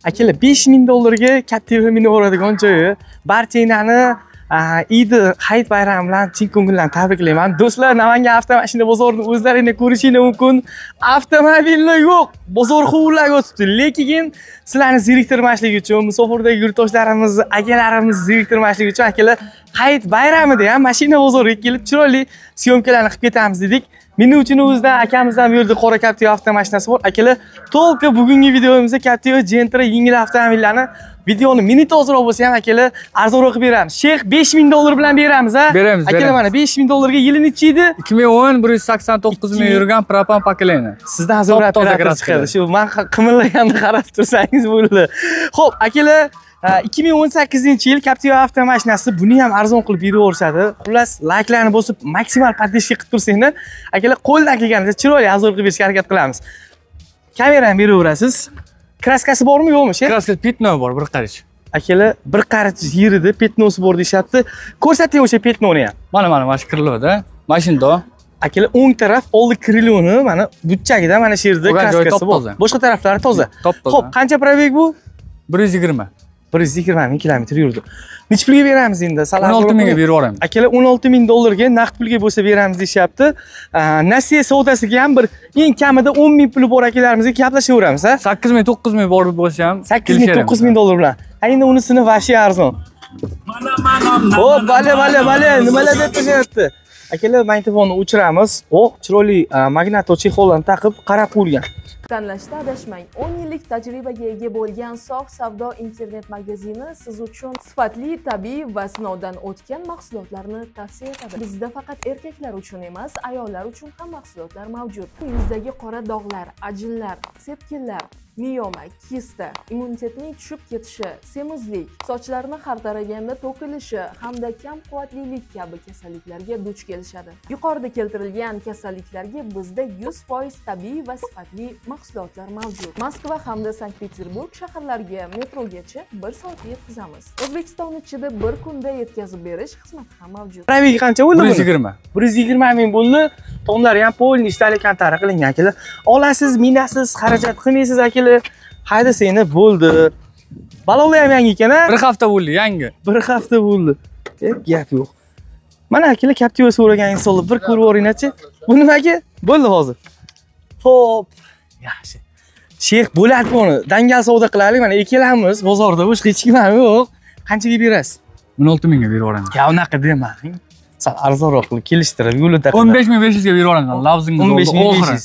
Akalar $5000 ga Captiva Mini o'radigan joyi. Barchanglarni Eid Hayit bayrami bilan chin ko'ngildan tabriklayman. Do'stlar, Namangan avtomashina bozorini o'zlaringizga ko'rishingiz mumkin. Avtomobillar yo'q, bozor huvurlarga o'tibdi. Lekin sizlarni zeriktirmaslik uchun, musofirdagi yurtdoshlarimiz, akalarimiz zeriktirmaslik uchun akalar Hayit bayramida ham mashina bozoriga kelib chiroyli syomkalarni qilib ketamiz dedik. Mening uchun o'zida akamizdan bu yerda qora Captiva avtomashinasi bor. Akalar, to'liq bugungi videomizda Captiva Gentra yengil avtomobillarni videoni minut ozroq bo'lsa ham akalar arzonroq qilib beramiz. Sheyx $5000 bilan beramiz, ha? Beramiz. Akalar, mana $5000 ga yili necha edi? 2010 189 ming yurgan propan pokoleniya. Sizdan zo'r operator chiqadi. Shu men qimirlaganini qarab tursangiz bo'ldi. Xo'p, akalar, 2018-yil Captiva avtomashinasi buni ham arzon qilib beraverishadi. Xullas, layklarni bosib, maksimal podpishka qilib tursanglar, akalar qo'ldan kelganida chiroyli arzon qilib berishga harakat qilamiz. Kamerani beraverasiz. Kraskasi bormi, yo'qmi? Kraska petno bor, bir qarich. Akalar, bir qarich yerida petnosi bor deyapti. Ko'rsating o'sha petnoni ham. Mana shu kriloda. Mashinada. Akalar, o'ng taraf oldi kriloni, mana buchchagida mana shu yerda kraskasi bor. Boshqa taraflari toza. Xo'p, qancha probeg bu? 120. 120 ming kilometr yurdi. Necha pulga beramiz endi? 16 mingga berib yuboramiz. Akalar, $16000 ga naqd pulga bo'lsa beramiz deyapti. Nasiya savdosiga ham bir eng kamida 10 ming puli bor akalarimizga gaplashaveramiz, ha? 8 ming, 9 ming bor bo'lsa ham 8 ming, 9 ming dollar bilan. Endi unisini vashi arzon. Xo'p, bale, nimalar deb tashyapti? Akalar, magnitofonni o'chiramiz. Chiroyli magnato chexollarni taqib qarab qo'ygan. Tanlashda adashmang. 10 yillik tajribaga ega bo'lgan Sof Savdo internet magazini siz uchun sifatli, tabiiy va sinovdan o'tgan mahsulotlarni tavsiya etadi. Bizda faqat erkaklar uchun emas, ayollar uchun ham mahsulotlar mavjud. Yuzdagi qora dog'lar, ajinlar, sepkillar, miyoma, kista, immunitetning tushib ketishi, semizlik, sochlarni har taraganda to'kilishi hamda kam quvvatlilik kabi kasalliklarga duch kelishadi. Yuqorida keltirilgan kasalliklarga bizda 100% tabiiy va sifatli mahsulotlar mavjud. Moskva hamda Sankt-Peterburg shaharlariga metrogacha 1 soatda yetkazamiz. O'zbekiston ichida bir kunda yetkazib berish xizmati ham mavjud. Probegi qancha bo'ldi? 120. 120 ming bo'ldi. Tomlari ham polni ishtalik kantara qilingan akalar. Olasiz, minasiz, xarajat qilmaysiz akalar. Haydasangni bo'ldi. Balolar ham yangi ekan, ha? Bir hafta bo'ldi, yangi. Bir hafta bo'ldi. Gap yo'q. Mana akalar Captiva so'ragan insonni bir ko'rib o'ringlar-chi. Bu nimaga? Bo'ldi hozir. Xo'p. Yaxshi. Sheyx, bo'ladi buni. Dangal savdo qilaylik. Mana ikkalamiz bozorda boshqa hech kim ham yo'q. Qanchaga berasiz? 16 mingga berib yuboramiz. Ya, unaqa demang. Sal arzonroq qilib kelishtirib yo'lida. 15500 ga berib yuboramiz. Lavzingiz oxiri.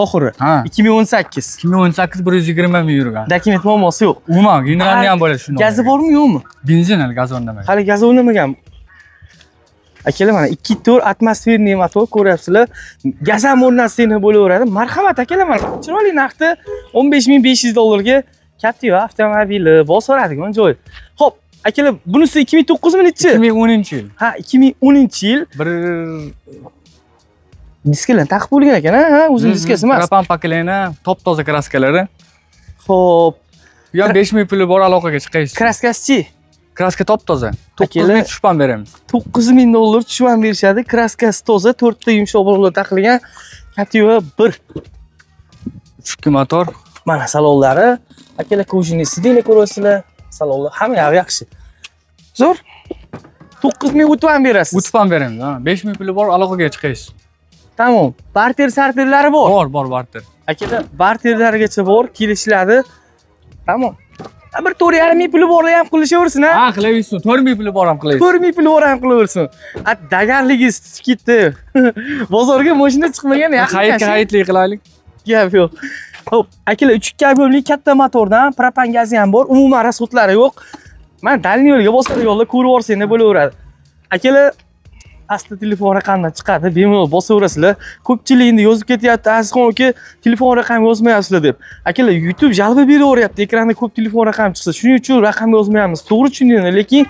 Oxiri. 2018. 2018 120 ming yurgan. Dokument muammosi yo'q. Umuman, generalni ham bo'ladi shunday. Gazi bormi, yo'qmi? Benzin hali gaz o'rnamagan. Hali gaz o'rnamagan. Akalar, mana 2.4 atmosferniy motor ko'ryapsizlar. Gaz ham o'rnatsa bo'laveradi. Marhamat akalar, mana chiroyli narxda $15500 ga Captiva avtomobili bosaradigan joy. Xo'p, akalar, bunisi 2009 mi nechi? 2010-yil. Ha, 2010-yil. Bir diskalar taqib bo'lgan ekan, ha? O'zim diskasi emas. Propan pokoleniya, top-toza kraskalari. Xo'p, bu ham 5000 puli bor, aloqaga chiqaysiz. Kraskasi-chi? Kraska top-toza. 9000 tushpan beramiz. $9000 tushpan berishadi. Kraskasi toza, 4 ta yumshoq bo'laklar taqilgan Captiva 1. 3 motor. Mana salonlari. Akalar, ko'shini sidinglar ko'rasizlar. Salonlar hamma yaxshi. Zo'r. 9000 o'tban berasiz. O'tban beramiz, ha. 5000 puli bor, aloqaga chiqaysiz. Tamam. Barter sarterlari bor. Bor, barter. Akalar, barterlargacha bor, kelishiladi. Tamam. Bir 4,5 puli bor ham qilishaversin, ha? Ha, qilaversin. 4000 puli bor ham qilaversin. 4000 puli bor ham qilaversin. Dagarligingiz ketdi. Bozorga mashina chiqmagan yaxshi. Hayitli qilaylik. Gap yo'q. Xo'p, akalar, 3.2 ob'emli katta motordan propan gazi ham bor, umuman rasxodlari yo'q. Mana dalniy yo'lga bosar yo'lda ko'rib olsanglar bo'laveradi. Akalar, asta telefon raqamdan chiqadi, bemalol bosaverasizlar. Ko'pchilik endi yozib ketyapti, Azizxon aka, telefon raqam yozmayapsizlar deb. Akalar, YouTube jalba beraveryapti, ekranda ko'p telefon raqami chiqsa, shuning uchun raqam yozmayapmiz. To'g'ri tushundinglar, lekin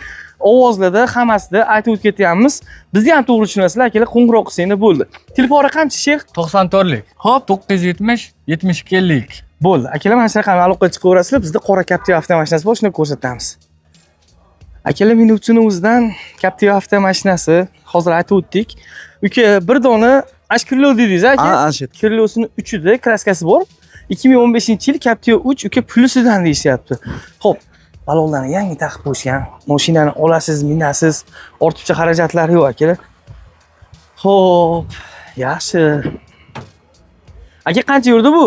ovozlarda hammasida aytib o'tayapmiz. Bizni ham to'g'ri tushunasizlar, akalar, qo'ng'iroq qilsanglar bo'ldi. Telefon raqamchi, Sheyx? 94lik. Xo'p, 970 7250. Bo'ldi. Akalar, mana shu raqamga aloqaga chiqaverasizlar. Bizda qora Captiva avtomashinasi bor, shuni ko'rsatamiz. Akalar, men uchun o'zidan Captiva avtomashinasi hozir aytib o'tdik. Uka, bir dona H krilo dedingiz, aka? Ha, H. Krilosini 3 da kraskasi bor. 2015-yil Captiva 3 uka plusidan deyishyapti. Xo'p, balonlarni yangi taqib qo'yishgan. Mashinani olasiz, minasiz, ortiqcha xarajatlari yo'q aka. Xo'p, yaxshi. Aka qancha yurdi bu?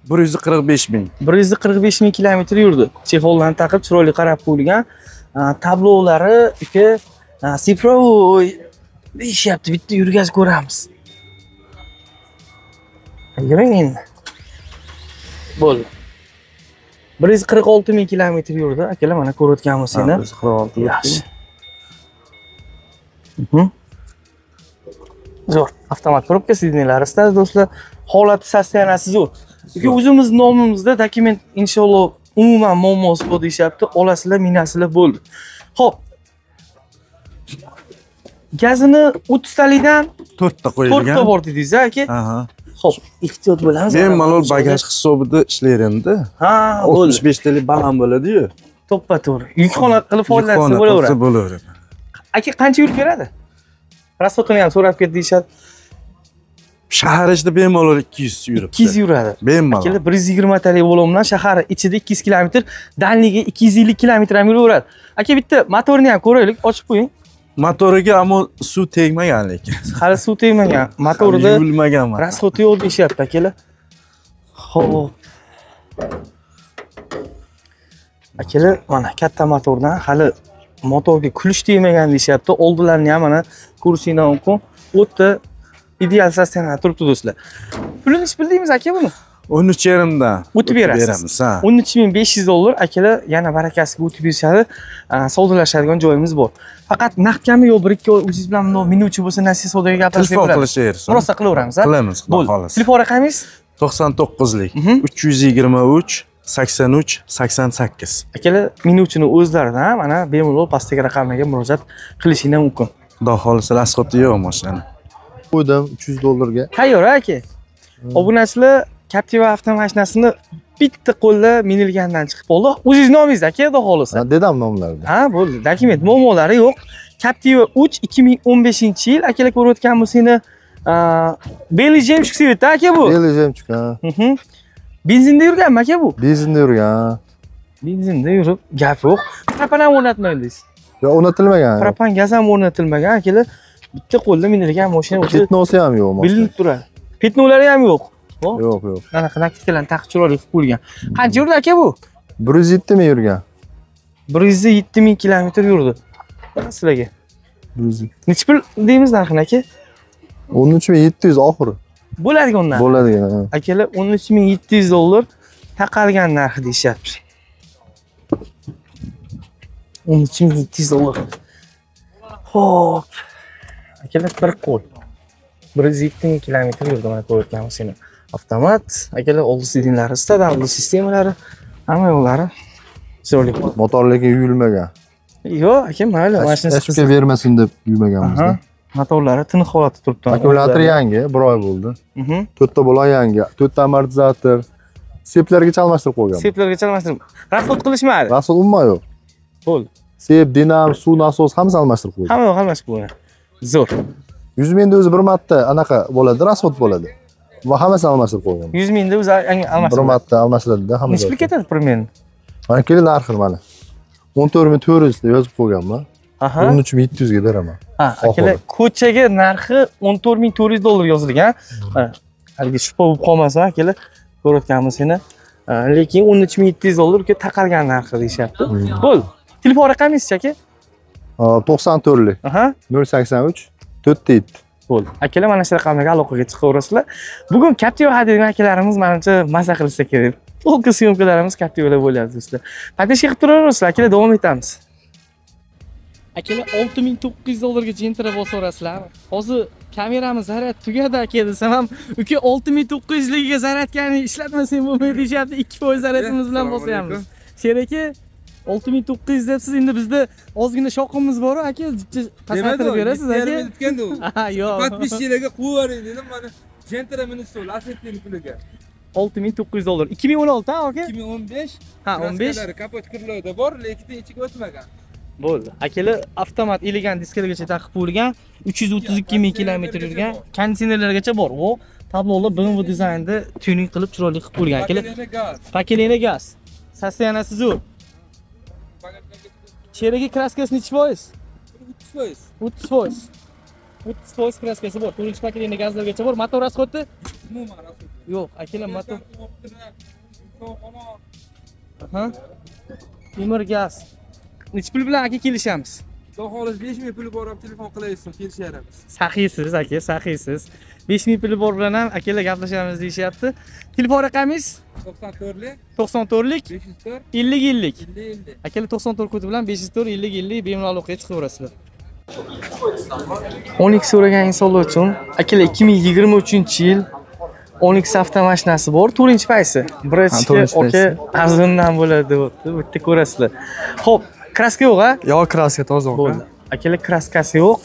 145 ming. 145 ming kilometr yurdi. Chexollarni taqib chiroyli qarab qo'yilgan. Tablolari uka Ciprovoy deyishyapti. Bitta yurgazib ko'ramiz. Yuring endi. Bo'ldi. 146 ming kilometr yurdi. Akalar mana ko'rayotganmiz seni. 146. Yaxshi. Zo'r. Avtomat probka sidnelari istada do'stlar. Holati sostoyanasi zo'r. Chunki o'zimiz nomimizda dokument inshaalloh umuman muammosi bor deyapti. Olasizlar, minasizlar bo'ldi. Xo'p. Gazini 30 talikdan 4 ta qo'yilgan. 4 ta bor dedingiz aka? Aha. Xo'p, ehtiyot bo'lamiz. Bemalol bagaj hisobida ishlayveradi. Ha, 65 talik baland bo'ladi-yu. To'ppa-to'g'ri. Yukxona qilib foydalansa bo'laveradi. Bo'laveradi. Aka qancha yurib beradi? Rasxodini ham so'rab ket deyshadi. Shahar ichida bemalol 200 yuribdi. 200 yuradi. Bemalol. Akalar 120 talik bo'lim bilan shahar ichida 200 kilometr, dalniga 250 kilometr ham yuraveradi. Aka bitta motorni ham ko'raylik, ochib qo'ying. Motoriga ammo suv tegmagan lekin. Hali suv tegmagan. Motorida yuvilmagan motor. rasxod yo'q deyapti akalar. Xo'p. Akalar mana katta motordan hali motorga kulish tegmagan deyapti. Oldilarini ham mana ko'rishingiz mumkin. O'tda ideal sostenada turibdi do'stlar. Pulini bildingmiz aka buni? 13,5 dan o'tib berasiz. Ha. 13500 dollar akalar yana barakasiga o'tib berishadi. Savdolashadigan joyimiz bor. Faqat naqdmi yo 1-2 oy o'zingiz bilan bunday minutchi bo'lsa nasiya savdoga gapirsak Telefon bo'ladi. qilishingiz. Rosa qilaveramiz, ha? Qilamiz, xudo xolasa. Telefon raqamingiz? 99 lik 323 83 88. Akalar minutchini o'zlaridan mana bemalol pastdagi raqamlarga murojaat qilishingiz mumkin. Xudo xolasa rasxodi yo'q mashina. Qo'ydim 300 dollarga. Tayyor aka. Obunachilar Captiva avtomashinasini bitta qo'lda minilgandan chiqib oldi. O'zingiz nomingiz aka, xudo xolasa. Dedam nomlarida. Ha, bo'ldi. Dokument muammolari yo'q. Captiva 3 2015-yil akalar ko'rayotgan bo'lsangiz, Belgium svet aka bu. Belgium chiqa. Benzinda yurganmi aka bu? Benzinda yurgan. Benzinda yurib, gap yo'q. Propan ham o'rnatmadingiz. Yo'q, o'rnatilmagan. Propan gaz ham o'rnatilmagan akalar. Bitta qo'lda minilgan mashina o'zi Petnosi ham yo'q. bilinib turadi. Petnolari ham yo'q. Yo'q, yo'q. Anaqa nakitkalarni taqib chiroyli qilib qo'ygan. Qancha yurdi aka bu? 107 ming yurgan. 107 ming kilometr yurdi. Sizlarga. 100. Necha pul deymiz narxini aka? 13700 oxiri. Bo'ladigan narx. Bo'ladigan. Akalar 13700 dollar taqalgan narxi deyapti. 13700 dollar. Xo'p. Akalar bir qo'l. 107 ming kilometr yurdi mana ko'rayotganmiz seni. Avtomat, akalar oldi sidinlari, stadalli sistemalari, hamma yo'llari chiroyli. Motor lekin yuyilmagan. Yo'q, aka, mayli, mashinasi Tashqi bermasin deb yuymaganmiz-da. Motorlari tiniq holatda turibdi. Akkumulyator yangi, 1 oy bo'ldi. 4 ta bola yangi, 4 ta amortizator. Seplarga chalmashtirib qo'ygan. Seplarga chalmashtirib. Rasxod qilishmadi. Rasxod umuman yo'q. Bo'ldi. Sep, dinam, suv nasos hammasi almashtirib qo'ygan. Hamma yo'q, hammasi bo'lgan. Zo'r. 100 mingda o'zi bir marta anaqa bo'ladi, rasxod bo'ladi. Va hammasi almashtirib qo'ygan. 100 mingda o'zi almashtirib. Bir marta almashtiradida hamma. Necha pul ketadi primерно? Mana kelin narxi mana. 14400 deb yozib qo'yganman. 13700 ga beraman. Ha, akalar, ko'chaga narxi 14400 dollar yozilgan. Haligi shubha bo'lib qolmasin, akalar. Ko'rayotganmiz seni. Lekin 13700 dollarga taqalgan narxi deyapti. Bo'ldi. Telefon raqamingiz-chi aka? 94 lik. 083 47. Bo'ldi. Akalar mana shu raqamlarga aloqaga chiqaverasizlar. Bugun Captiva hadiyalagan akalarimiz menimcha maza qilsa kerak. To'liq syomkalarimiz Captivalar bo'lyapti do'stlar. Qatnashib qilib turaverasizlar, akalar, davom etamiz. Akalar 6900 dollarga jentra bosaverasizlarmi? Hozir kameramiz zaryad tugadi aka desam ham, uka 6900 ligiga zaryadkani ishlatmasang bo'lmaydi deyapti. 2% zaryadimiz bilan bosyapmiz. Sher aka 6900 debsiz, endi bizda ozgina shoqimiz bor aka, pasaytirib berasiz aka. Ha, yo'q. Подписчиlarga qo'yavering dedim, mana jentra ministr Asetning puliga. 6900 dollar. 2016 ha aka? 2015. Ha, 15. Kapot kirloyda bor, lekin ichiga o'tmagan. Bo'ldi. Akalar, avtomat elegant diskalargacha taqib qo'yilgan, 332 ming kilometr yurgan, konditsionerlargacha bor. O, Tablolar BMW dizaynda tuning qilib chiroyli qilib qo'ygan. Akalar, pakelena gaz. Sostoyaniyasi zo'r. Cheragi kraskasi nechi foiz? 30%. 30%. 30% kraskasi bor. 4-pakelena gazlargacha bor. Motor rasxodi? Umuman rasxod. Yo'q, akalar motor. Aha. Temir gaz. Nechi pul bilan aka kelishamiz? Xudo xolis 5000 puli bor, telefon qilaysiz, kelisharamiz. Saxiysiz aka, saxiysiz. 5000 puli bor bilan ham akalar gaplashamiz deyishyapti. Telefon raqamingiz? 94lik 94lik 504 50 50. 50 Akalar 94 kodi bilan 504 50 50 bemalol o'qiga chiqaverasizlar. 10x so'ragan insonlar uchun akalar 2023-yil 10x avtomashinasi bor. 4-paysi. Birinchi aka arzondan bo'ladi debdi. Bu yerda ko'rasizlar. Xo'p, kraska yo'q-a? Yo'q, kraska toza Bo'ldi. Akalar kraskasi yo'q.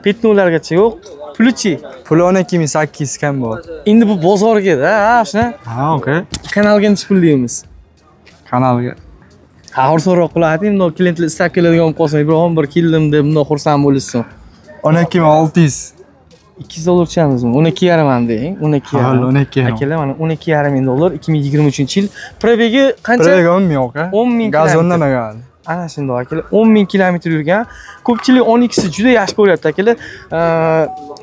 Petnolargacha yo'q. Pulichi. Puli 12800 kam bor. Endi bu bozorga-da, shuna. Ha, okey. Kanalga necha pul deymiz? Kanalga. Ha, arzonroq qiladimi? Bunday klientlar istab keladigan bo'lib qolsa, Ibrohim bir keldim deb bunday xursand bo'lishsin. 12600. 200 dollar tushamiz-mi? 12,5 ham deng. 12,5. Ha, 12,5. Akalar mana 12,5 dollar 2023-yil. Probegi qancha? Probegi 10 ming aka. 10 ming. Gaz o'rnamagan. Ana shunday akalar. 10 ming kilometr yurgan. Ko'pchilik 10x ni juda yaxshi ko'ryapti akalar.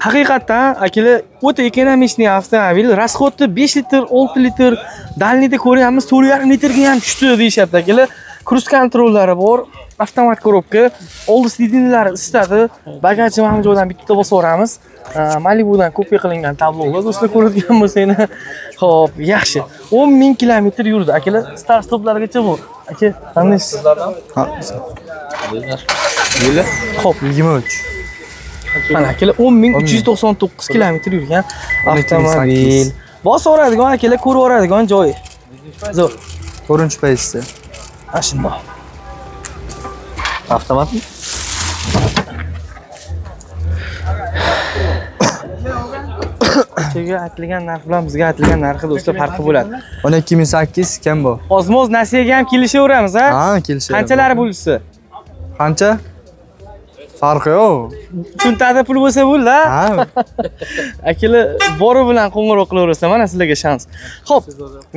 Haqiqatan akalar o'ta ekonomik avtomobil. Rasxodi 5 litr, 6 litr. Dalniyda ko'ryapmiz 4,5 litrga ham tushdi deyishyapti akalar. Cruise kontrollari bor. Avtomat korobka, oldi sidinlari isitadi. Bagajni ham joydan bitta bosaveramiz. Malibudan kopiya qilingan tablolar do'stlar ko'radigan bo'lsangiz. Xo'p, yaxshi. 10 ming kilometr yurdi. Akalar, start stoplargacha bu. Aka, qanday sizlardan? Ha. Yili? Xo'p, 23. mana akalar 10.399 kilometr yurgan avtomobil. Bosaveradigan akalar, ko'raveradigan joyi. Zo'r. 4-paysi. Mana shunday. Avtomat. Sizga aytilgan narx bilan bizga aytilgan narxi do'stlar farqi bo'ladi. 12800 kam bor. Ozmoz nasiyaga ham kelishaveramiz, ha? Ha, kelishamiz. Qanchalari bo'lsa? Qancha? Farqi yo'q. Cho'ntada pul bo'lsa bo'ldi, Ha. Akalar bori bilan qo'ng'iroq qilaverasizlar, mana sizlarga shans. Xo'p,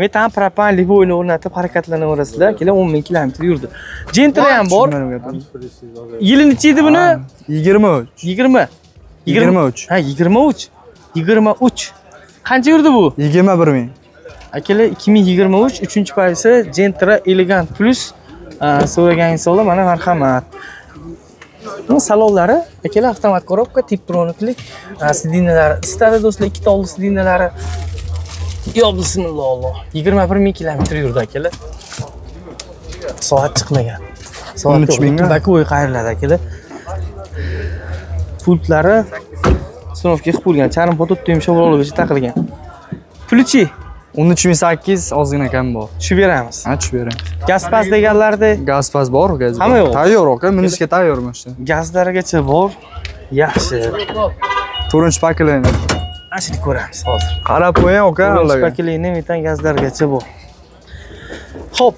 metan propan livoyni o'rnatib harakatlanaverasizlar. Akalar 10 ming kilometr yurdi. Gentra ham bor. Yili necha edi buni? 23. 20. 23. Ha, 23. 23. Qancha yurdi bu? 21 ming. Akalar 2023 3-paysi Gentra Elegant Plus so'ragan insonlar mana marhamat. Salonlari akalar avtomat korobka, tiptroniklik, sidinalar isitadi do'stlar, ikkita oldi sidinalari. Yo bismillah. 21 ming kilometr yurdi akalar. Soat chiqmagan. Soat 13 ming. Bakoy qayriladi akalar. Pultlari sinovga qilib qo'yilgan, charm pototda yumshoq bo'lib taqilgan. Pulichi 13800 ozgina kam bor. tushib beramiz. Ha, tushib beraman. Gaz pas deganlarda Gaz pas bor, gaz. Hamma yo'q. Tayyor aka, minishga tayyor mashina. gazlarigacha bor. Yaxshi. 4-pakelena. Ana shuni ko'ramiz hozir. Qarab qo'ying aka, Allohga. Pakelena metan gazlargacha bor. Xo'p.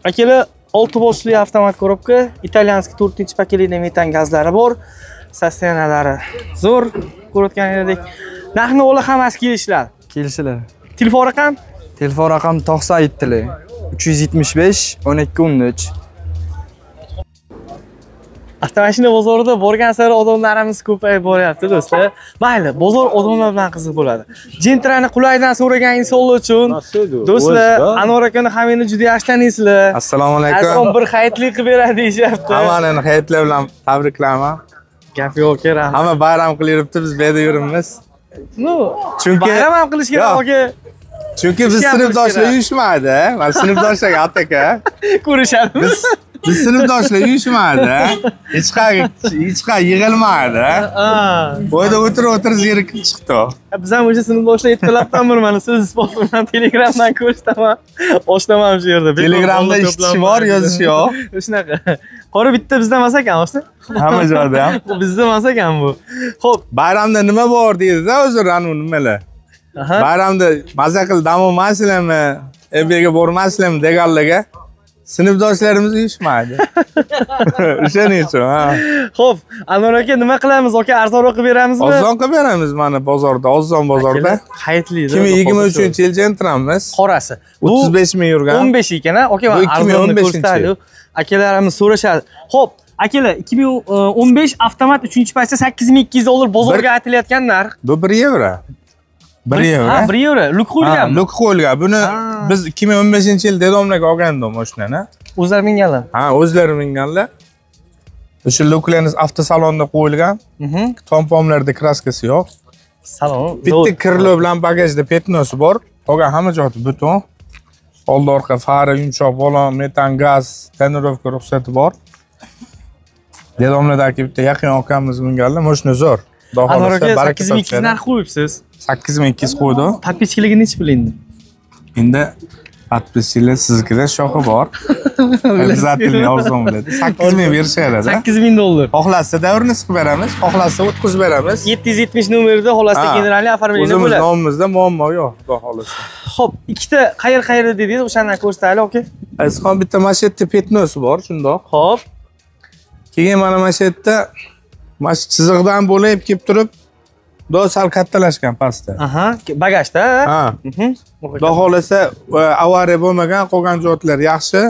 Akalar 6 boshli avtomat korobka, italyanskiy 4-pakelena metan gazlari bor. Sostenalari zo'r. Ko'rayotganingdek. Narxni ola hammasi kelishlar. Kelishlar. Telefon raqam? Telefon raqam 97 375 1213. Avtomashina bozorida borgan sari odamlarimiz ko'payib boryapti do'stlar. Mayli, bozor odamlar bilan qiziq bo'ladi. Gentrani qulaydan so'ragan insonlar uchun do'stlar, Anvar akani hammani juda yaxshi taniysizlar. Assalomu alaykum. Aslan bir hayitli qilib beradi deyapti. Hammani hayitlar bilan tabriklayman. Gap yo'q, kerak. Hamma bayram qilib yuribdi, biz bu yerda yuribmiz. No, Chunki bayram ham qilish kerak aka. Chunki biz sinfdoshlar uyushmadi. Mana sinfdoshlarga aka. Ko'rishadimiz. Biz sinfdoshlar uyushmadi. Hech qayerga yig'ilmadi. Bo'yda o'tirib zerikib chiqdi. Biz ham o'sha sinfdoshlar aytqilabman mana siz isbot bilan Telegramdan ko'rishdaman. Oshlaman shu yerda. Telegramda ishchi bor, yozish yo'q. Shunaqa. Qora bitta bizda emas ekan, o'sha. Hamma joyda ham. Bizda emas ekan bu. Xo'p, Bayramda nima bor deydi-da, o'zi anu nimalar. Bayramda maza qil dam olmaysizlarmi? Ebiga bormaysizlarmi deganlarga sinfdoshlarimiz uyushmadi. O'shaning uchun, ha. Xo'p, Anvar aka nima qilamiz? Aka arzonroq qilib beramizmi? Arzon qilib beramiz mana bozorda, Ozon bozorda. Xayrli. 2023-yil Gentramiz. Qorasi. 35 ming yurgan. 15 ekan, aka. Bu 2015-yil. Akalarimiz so'rashadi. Xo'p, akalar 2015 avtomat 3-pachta $8200 bozorga aytilayotgan narx. Bu 1 yevro. 1 yevro. Ha, 1 yevro. Luk qo'yilganmi? Luk qo'yilgan. Buni biz 2015-yil dedomlarga olgandim mashinani. O'zlari minganlar. Ha, o'zlari minganlar. O'sha luklarimiz avtosalonda qo'yilgan. Tom-pomlarda kraskasi yo'q. Salon. Bitta kirlo bilan bagajda petnosi bor. Qolgan hamma joyi beton. Old orqa fari yumshoq bolon, metan gaz, tonirovka ruxsati bor. Dedomlardagi bitta yaqin akamiz minganlar, mashina zo'r. Anvar aka 8200 narx qo'yibsiz. 8200 qo'ydi. Подписчиkligi nechi pul endi? Endi подписчиlar sizga shoxi bor. Обязательно arzon bo'ladi. 8000 berishadi. $8000. Xohlasa davrini siqib beramiz, xohlasa o'tkazib beramiz. 770 nomerda xohlasa generalniy oformleniya bo'ladi. O'zimiz nomimizda muammo yo'q, xudo xohlasa. Xo'p, ikkita qayerda dedingiz, o'shani ko'rsataylik, aka. Azizxon bitta mashetda petnosi bor, shundoq. Xo'p. Keyin mana mashetda chiziqdan bo'lib kelib turib, sal kattalashgan pastda. Aha, bagajda. Ha. Xudo xohlasa avariya bo'lmagan, qolgan joylar yaxshi.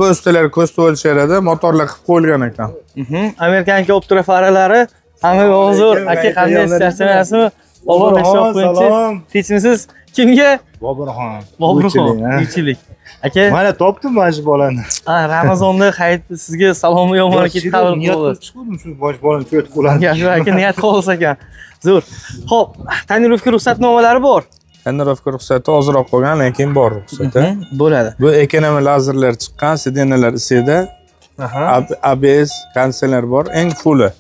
Bu ustalar ko'zda o'lchaydi, motorlar qilib qo'yilgan ekan. Amerikanka optura faralari, hamma hozir aka qanday istasizmi? Salom. Tinchmisiz? Kimga? Bobirxon. Bobirxon. Uychilik. Aka, Mana topdim mana shu bolani. Ha, Ramazonda hayit sizga salom yomon ketib qabul qildi. Chiqdim shu bosh bolani ko'rib qo'yadi. Yaxshi, aka niyat qilsa ekan. Zo'r. Xo'p, tonirovka ruxsatnomalari bor. Tonirovka ruxsati ozroq qolgan, lekin bor ruxsati. Bo'ladi. Bu ekonomi lazerlar chiqqan, sidenalar isida. ABS konditsioner bor, eng fulli.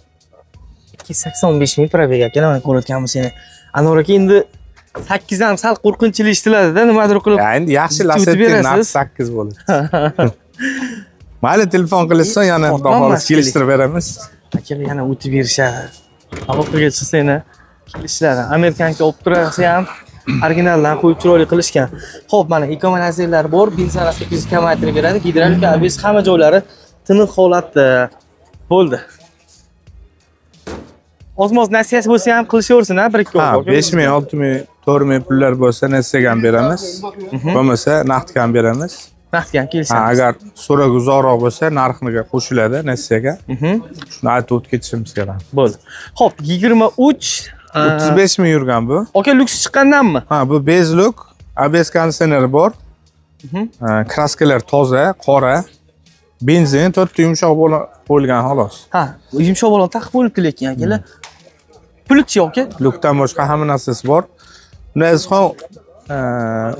85 ming probega aka, mana ko'rayotganmiz seni. Anvar aka endi 8 dan sal qo'rqinchli ishtiladi-da, nimadir qilib. Endi yaxshi Lacetti narx 8 bo'ladi. Mayli telefon qilishsa, yana xudo xohlasa kelishtirib beramiz. Aka yana o'tib berishadi. Aloqaga chiqsangni kelishadi. Amerikanka opturasi ham originaldan qo'yib chiroyli qilishgan. Xo'p, mana ekonomizerlar bor, benzin rasxodini kamaytirib beradi. Gidravlika, ABS hamma joylari tiniq holatda. Bo'ldi. Ozmoz nasiyasi bo'lsa ham qilishaversin-a, 1-2 Ha, 5000, 6000, 4000 pullar bo'lsa nasiyaga ham beramiz. Bo'lmasa naqdga ham beramiz. Naqdga ham kelishamiz. Ha, agar so'roq uzoqroq bo'lsa, narxiga qo'shiladi nasiyaga. Shuni aytib o'tib ketishimiz kerak. Bo'ldi. Xo'p, 23 35 ming yurgan bu. Aka, luks chiqqandanmi? Ha, bu bezluk, ABS konditsioneri bor. Kraskalar toza, qora. Benzin 4 ta yumshoq bo'lib qo'yilgan xolos. Ha, yumshoq bo'lib taqib bo'libdi lekin akalar. Pulchi aka? Lukdan boshqa hamma narsasi bor. Uni azizxon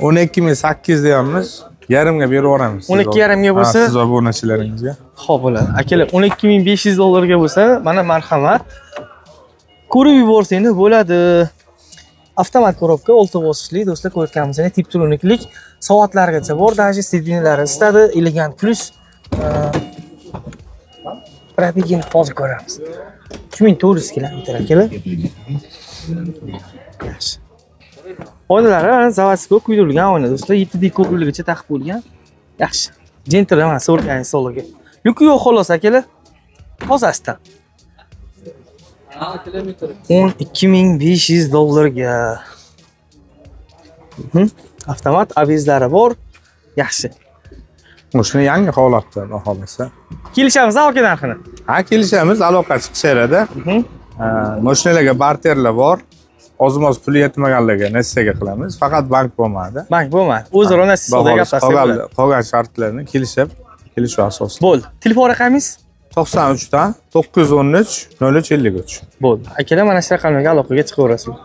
12800 deyapmiz. Yarimga berib yuboramiz. 12,5 ga bo'lsa, siz obunachilaringizga. Xo'p bo'ladi. Akalar, $12500 ga bo'lsa, mana marhamat. Ko'rib yuborsanglar bo'ladi. Avtomat korobka, 6 bosqichli, do'stlar, ko'rayotganimiz tiptroniklik, soatlargacha bor, даже sidinalari istadi, elegant plus. Probegini hozir ko'ramiz. 3400 kilometr akalar. Yaxshi. Oynalari заводской quydirilgan oyna do'stlar, 7 dik ko'prikligicha taqib bo'lgan. Yaxshi. Gentle emas, o'rgan soliga. Yuki yo'q xolos akalar. Tozasidan. $12500 ga. Avtomat ABS'lari bor. Yaxshi. Mashina yangi holatda, xohlasa. Kelishamiz aka narxini. Ha, kelishamiz, aloqa chiqishadi. Mashinalarga barterlar bor. Ozmoz puli yetmaganlarga nasiyaga qilamiz. Faqat bank bo'lmadi. Bank bo'lmadi. O'zaro nasiyaga gaplashsak bo'ladi. Qolgan shartlarni kelishuv asosida. Bo'ldi. Telefon raqamingiz? 93 dan 913 0353. Bo'ldi. Akalar mana shu raqamlarga aloqaga chiqaverasizlar.